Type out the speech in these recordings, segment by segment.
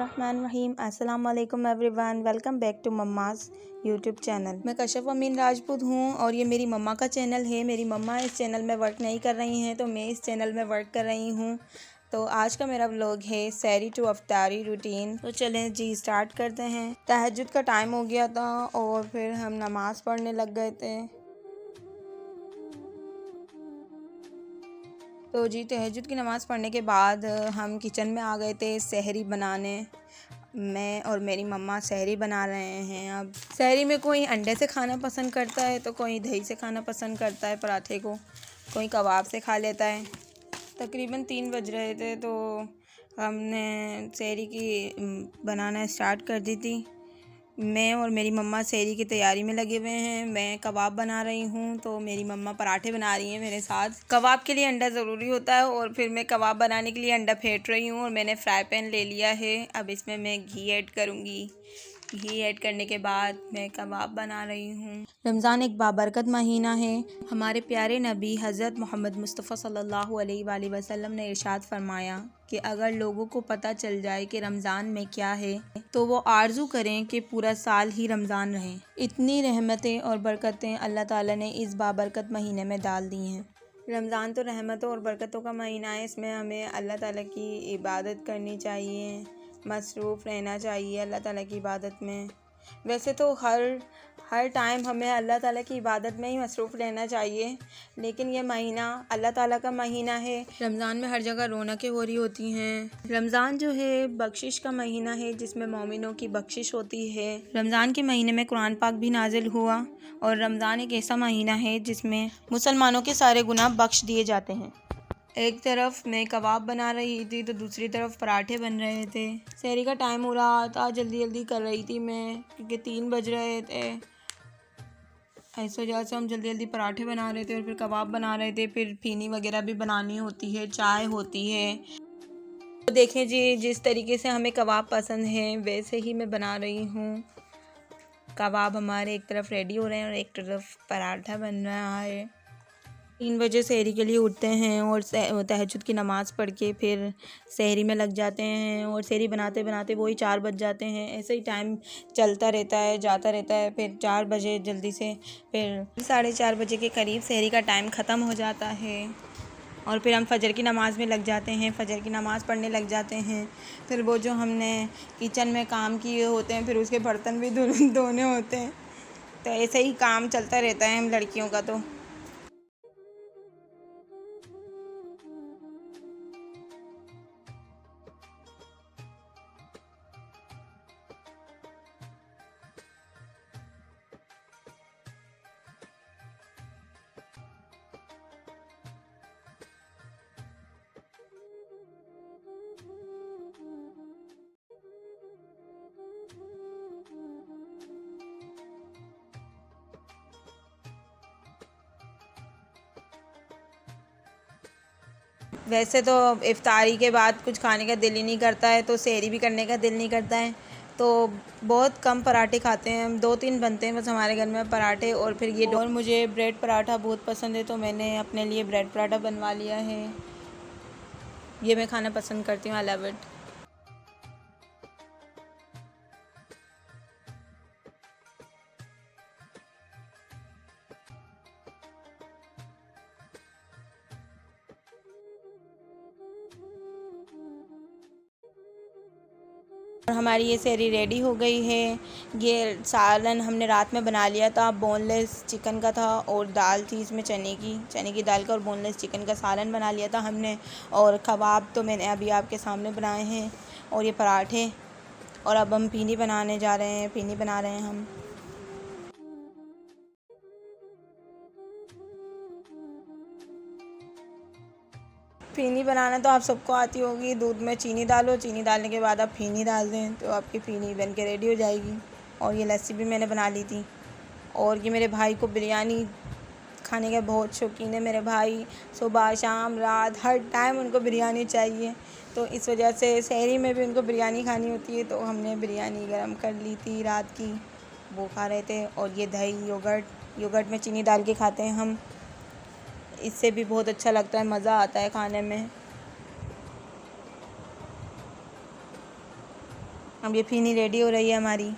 बिस्मिल्लाहिर्रहमानिर्रहीम। अस्सलाम वालेकुम everyone, welcome back to mumma's YouTube channel. मैं कशफ अमीन राजपूत हूँ और ये मेरी मम्मा का चैनल है। मेरी मम्मा इस चैनल में वर्क नहीं कर रही हैं तो मैं इस चैनल में वर्क कर रही हूँ। तो आज का मेरा व्लॉग है सहरी टू अफ्तारी रूटीन। तो चलें जी स्टार्ट करते हैं। तहज्जुद का टाइम हो गया था और फिर हम नमाज़ पढ़ने लग गए थे। तो जी तहज्जुद की नमाज़ पढ़ने के बाद हम किचन में आ गए थे सहरी बनाने। मैं और मेरी मम्मा सहरी बना रहे हैं। अब सहरी में कोई अंडे से खाना पसंद करता है तो कोई दही से खाना पसंद करता है पराठे को, कोई कबाब से खा लेता है। तकरीबन 3 बज रहे थे तो हमने सहरी की बनाना स्टार्ट कर दी थी। मैं और मेरी मम्मा सहरी की तैयारी में लगे हुए हैं। मैं कबाब बना रही हूँ तो मेरी मम्मा पराठे बना रही हैं मेरे साथ। कबाब के लिए अंडा ज़रूरी होता है और फिर मैं कबाब बनाने के लिए अंडा फेंट रही हूँ और मैंने फ्राई पैन ले लिया है। अब इसमें मैं घी ऐड करूँगी। घी ऐड करने के बाद मैं कबाब बना रही हूँ। रमज़ान एक बाबरकत महीना है। हमारे प्यारे नबी हज़रत मोहम्मद मुस्तफ़ा सल्लल्लाहु अलैहि वसल्लम ने इरशाद फरमाया कि अगर लोगों को पता चल जाए कि रमज़ान में क्या है तो वो आरज़ू करें कि पूरा साल ही रमज़ान रहे। इतनी रहमतें और बरकतें अल्लाह ताला ने इस बाबरकत महीने में डाल दी हैं। रमज़ान तो रहमतों और बरकतों का महीना है। इसमें हमें अल्लाह ताला की इबादत करनी चाहिए, मसरूफ़ रहना चाहिए अल्लाह ताला की इबादत में। वैसे तो हर टाइम हमें अल्लाह ताला की इबादत में ही मसरूफ़ रहना चाहिए, लेकिन ये महीना अल्लाह ताला का महीना है। रमज़ान में हर जगह रौनकें हो रही होती हैं। रमज़ान जो है बख्शिश का महीना है जिसमें मोमिनों की बख्शिश होती है। रमज़ान के महीने में कुरान पाक भी नाजिल हुआ और रमज़ान एक ऐसा महीना है जिसमें मुसलमानों के सारे गुनाह बख्श दिए जाते हैं। एक तरफ मैं कबाब बना रही थी तो दूसरी तरफ पराठे बन रहे थे। सहरी का टाइम हो रहा था, जल्दी जल्दी कर रही थी मैं क्योंकि 3 बज रहे थे। इस वजह से हम जल्दी जल्दी पराठे बना रहे थे और फिर कबाब बना रहे थे। फिर फीनी वगैरह भी बनानी होती है, चाय होती है। तो देखें जी जिस तरीके से हमें कबाब पसंद है वैसे ही मैं बना रही हूँ। कबाब हमारे एक तरफ रेडी हो रहे हैं और एक तरफ पराठा बन रहा है। 3 बजे सहरी के लिए उठते हैं और तहज्जुद की नमाज़ पढ़ के फिर सहरी में लग जाते हैं और सहरी बनाते बनाते वही 4 बज जाते हैं। ऐसे ही टाइम चलता रहता है, जाता रहता है। फिर 4 बजे जल्दी से फिर 4:30 बजे के करीब सहरी का टाइम ख़त्म हो जाता है और फिर हम फ़जर की नमाज़ में लग जाते हैं। फ़जर की नमाज़ पढ़ने लग जाते हैं। फिर वो जो हमने किचन में काम किए होते हैं फिर उसके बर्तन भी धोने होते हैं। तो ऐसे ही काम चलता रहता है हम लड़कियों का। तो वैसे तो इफ्तारी के बाद कुछ खाने का दिल ही नहीं करता है तो सहरी भी करने का दिल नहीं करता है। तो बहुत कम पराठे खाते हैं हम, 2-3 बनते हैं बस हमारे घर में पराठे। और फिर ये और मुझे ब्रेड पराठा बहुत पसंद है तो मैंने अपने लिए ब्रेड पराठा बनवा लिया है। ये मैं खाना पसंद करती हूँ, आई लव इट। और हमारी ये सहरी रेडी हो गई है। ये सालन हमने रात में बना लिया था, बोनलेस चिकन का था और दाल थी इसमें चने की दाल का और बोनलेस चिकन का सालन बना लिया था हमने। और कबाब तो मैंने अभी आपके सामने बनाए हैं और ये पराठे। और अब हम पीनी बनाने जा रहे हैं, पीनी बना रहे हैं हम। फ़ीनी बनाना तो आप सबको आती होगी। दूध में चीनी डालो, चीनी डालने के बाद आप फ़ीनी डाल दें तो आपकी फ़ीनी बन के रेडी हो जाएगी। और ये लस्सी भी मैंने बना ली थी। और ये मेरे भाई को बिरयानी खाने का बहुत शौकीन है। मेरे भाई सुबह शाम रात हर टाइम उनको बिरयानी चाहिए, तो इस वजह से सहरी में भी उनको बिरयानी खानी होती है। तो हमने बिरयानी गरम कर ली थी रात की, वो खा रहे थे। और ये दही योगर्ट में चीनी डाल के खाते हैं हम, इससे भी बहुत अच्छा लगता है, मज़ा आता है खाने में। अब ये फीनी रेडी हो रही है हमारी।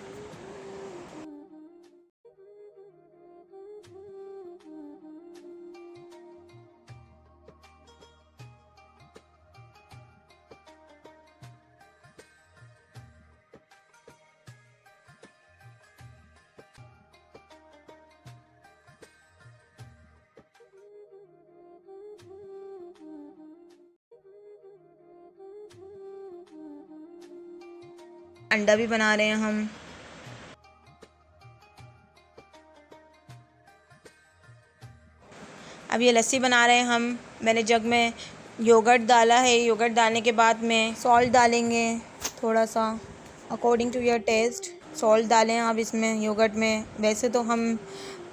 अंडा भी बना रहे हैं हम। अब ये लस्सी बना रहे हैं हम। मैंने जग में योगर्ट डाला है। योगर्ट डालने के बाद में सॉल्ट डालेंगे थोड़ा सा, according to your taste. Salt डालें आप इसमें योगर्ट में। वैसे तो हम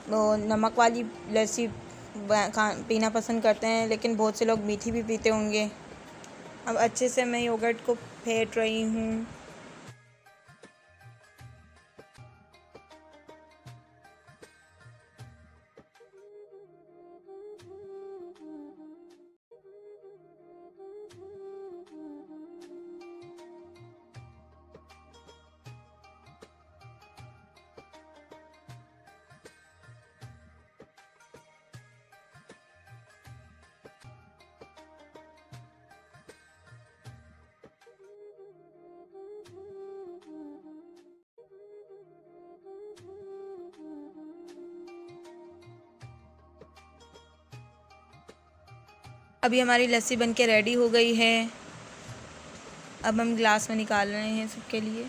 नमक वाली लस्सी पीना पसंद करते हैं, लेकिन बहुत से लोग मीठी भी पीते होंगे। अब अच्छे से मैं योगर्ट को फेंट रही हूँ। अभी हमारी लस्सी बनके रेडी हो गई है। अब हम ग्लास में निकाल रहे हैं सबके लिए।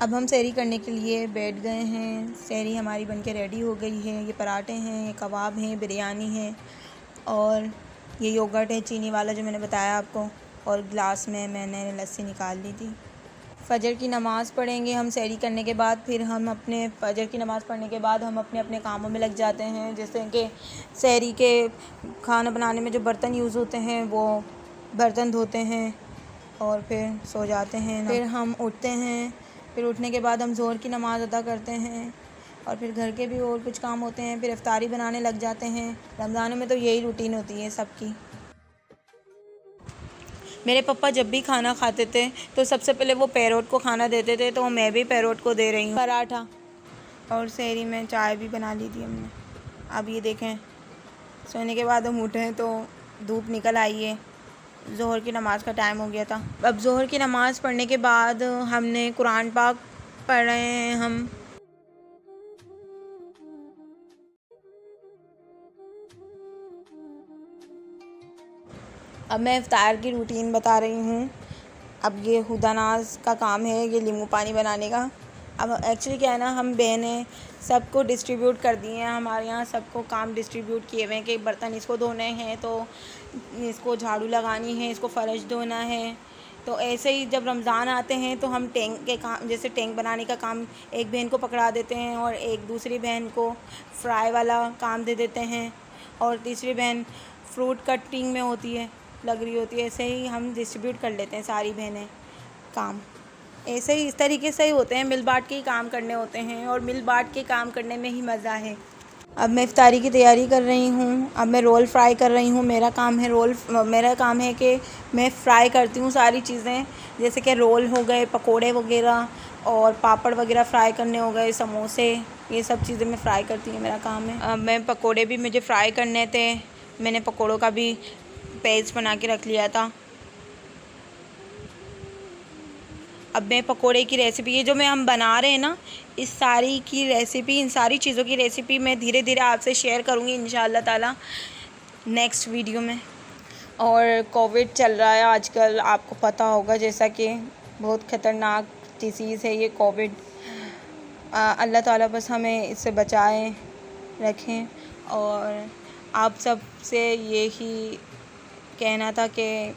अब हम सहरी करने के लिए बैठ गए हैं। सहरी हमारी बनके रेडी हो गई है। ये पराठे हैं, ये कबाब हैं, बिरयानी है और ये योगर्ट है चीनी वाला जो मैंने बताया आपको, और ग्लास में मैंने लस्सी निकाल ली थी। फ़जर की नमाज़ पढ़ेंगे हम सहरी करने के बाद। फिर हम अपने फ़जर की नमाज़ पढ़ने के बाद हम अपने अपने कामों में लग जाते हैं। जैसे कि सहरी के खाना बनाने में जो बर्तन यूज़ होते हैं वो बर्तन धोते हैं और फिर सो जाते हैं। फिर हम उठते हैं। फिर उठने के बाद हम ज़ोहर की नमाज़ अदा करते हैं और फिर घर के भी और कुछ काम होते हैं। फिर इफ्तारी बनाने लग जाते हैं। रमज़ान में तो यही रूटीन होती है सबकी। मेरे पापा जब भी खाना खाते थे तो सबसे पहले वो पैरोट को खाना देते थे, तो मैं भी पैरोट को दे रही हूँ पराठा। और सहरी में चाय भी बना ली थी हमने। अब ये देखें, सोने के बाद हम उठे हैं तो धूप निकल आई है। ज़ोहर की नमाज़ का टाइम हो गया था। अब ज़ोहर की नमाज़ पढ़ने के बाद हमने कुरान पाक पढ़ रहे हैं हम। अब मैं इफ्तार की रूटीन बता रही हूँ। अब ये हुदानाज का काम है, ये नींबू पानी बनाने का। अब एक्चुअली क्या है ना, हम बहनें सबको डिस्ट्रीब्यूट कर दिए हैं। हमारे यहाँ सबको काम डिस्ट्रीब्यूट किए हुए हैं कि बर्तन इसको धोने हैं तो इसको झाड़ू लगानी है, इसको फ़र्श धोना है। तो ऐसे ही जब रमज़ान आते हैं तो हम टेंक के काम, जैसे टेंक बनाने का काम एक बहन को पकड़ा देते हैं और एक दूसरी बहन को फ्राई वाला काम दे देते हैं और तीसरी बहन फ्रूट कटिंग में होती है, लग रही होती है। ऐसे ही हम डिस्ट्रीब्यूट कर लेते हैं सारी बहनें काम। ऐसे ही इस तरीके से ही होते हैं, मिल बांट के ही काम करने होते हैं और मिल बांट के काम करने में ही मज़ा है। अब मैं इफ्तारी की तैयारी कर रही हूँ। अब मैं रोल फ्राई कर रही हूँ। मेरा काम है कि मैं फ़्राई करती हूँ सारी चीज़ें, जैसे कि रोल हो गए, पकोड़े वगैरह और पापड़ वगैरह फ्राई करने हो गए, समोसे, ये सब चीज़ें मैं फ़्राई करती हूँ, मेरा काम है। अब मैं पकोड़े भी मुझे फ़्राई करने थे। मैंने पकोड़ों का भी पेस्ट बना के रख लिया था। अब मैं पकोड़े की रेसिपी, ये जो हम बना रहे हैं ना, इस सारी की रेसिपी, इन सारी चीज़ों की रेसिपी मैं धीरे धीरे आपसे शेयर करूँगी इंशाअल्लाह ताला नेक्स्ट वीडियो में। और कोविड चल रहा है आजकल, आपको पता होगा, जैसा कि बहुत ख़तरनाक डिसीज़ है ये कोविड। अल्लाह ताला बस हमें इससे बचाए रखें। और आप सब से यही कहना था कि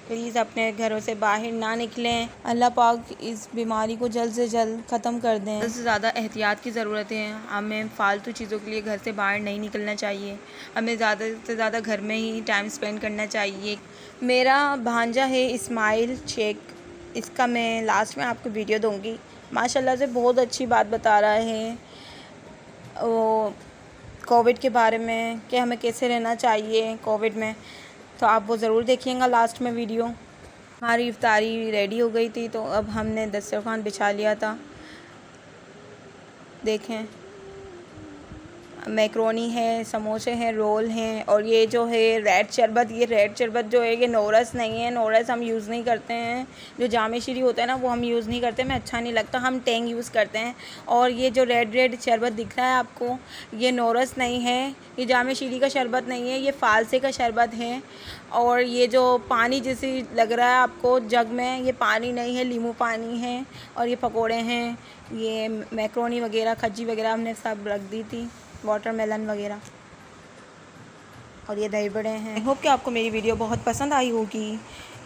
प्लीज़ अपने घरों से बाहर ना निकलें। अल्लाह पाक इस बीमारी को जल्द से जल्द ख़त्म कर दें। ज़्यादा से ज़्यादा एहतियात की ज़रूरत है। हमें फ़ालतू चीज़ों के लिए घर से बाहर नहीं निकलना चाहिए। हमें ज़्यादा से ज़्यादा घर में ही टाइम स्पेंड करना चाहिए। मेरा भांजा है इस्माइल शेख, इसका मैं लास्ट में आपको वीडियो दूँगी। माशाल्लाह से बहुत अच्छी बात बता रहा है। वो कोविड के बारे में कि हमें कैसे रहना चाहिए कोविड में, तो आप वो ज़रूर देखिएगा लास्ट में वीडियो। हमारी इफ्तारी रेडी हो गई थी, तो अब हमने दस्तरखान बिछा लिया था। देखें, मैक्रोनी है, समोसे हैं, रोल हैं, और ये जो है रेड शरबत, ये रेड शरबत जो है ये नोरस नहीं है, नोरस हम यूज़ नहीं करते हैं। जो जामे शीरी होता है ना वो हम यूज़ नहीं करते, हमें अच्छा नहीं लगता, हम टेंग यूज़ करते हैं। और ये जो रेड शरबत दिख रहा है आपको, ये नोरस नहीं है, ये जामे शीरी का शरबत नहीं है, ये फ़ालसे का शरबत है। और ये जो पानी जैसे लग रहा है आपको जग में, ये पानी नहीं है, नींबू पानी है। और ये पकोड़े हैं, ये मैक्रोनी वगैरह, खज्जी वगैरह हमने सब रख दी थी, वाटरमेलन वगैरह, और ये दही बड़े हैं। आई होप कि आपको मेरी वीडियो बहुत पसंद आई होगी।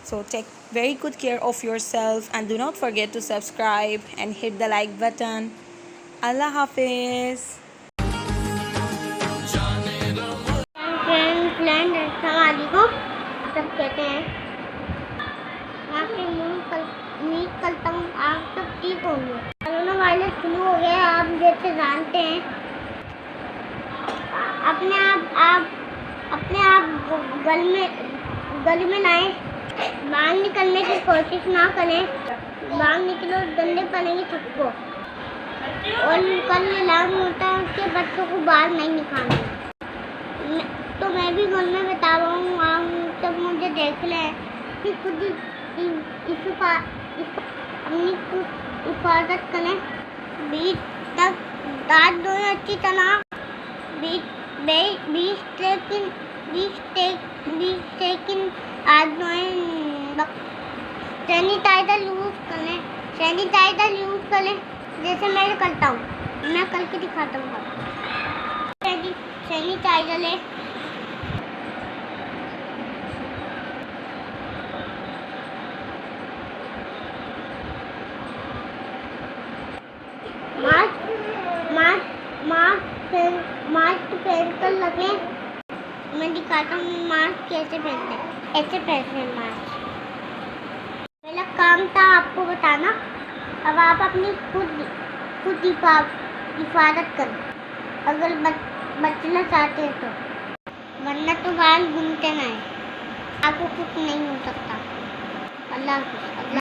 So take very good care of yourself and do not forget to subscribe and hit the like button. अल्लाह हाफिज़। सब कहते हैं आपके उम्मीद करता हूँ आप सब ठीक होंगे। कोरोना वायरस शुरू हो गया, आप जैसे जानते हैं। अपने आप गल में लाए, बाहर निकलने की कोशिश ना करें। बाहर निकलो डंडे पड़ेंगे सबको, और कल ऐलान होता है उसके बच्चों को बाहर नहीं निकालना। तो मैं भी घर में बता रहा हूँ, आप सब मुझे देख लें कि खुद अपनी हिफाजत करें। बीच तक दांत धोएं अच्छी तरह, 20 सेकंड हाथ धोएं। सैनिटाइज़र यूज़ करें जैसे मैं करता हूँ, मैं करके दिखाता हूँ। सैनिटाइज़र ले, मास्क पहन कर लगे। मैं दिखाता हूँ मास्क कैसे पहनते हैं। ऐसे पहनते हैं मास्क। मेरा काम था आपको बताना, अब आप अपनी खुद हिफाजत करें अगर बचना चाहते हैं तो, वरना तो बाहर घूमते ना है, आपको कुछ नहीं हो सकता। अल्लाह हाफ़िज़।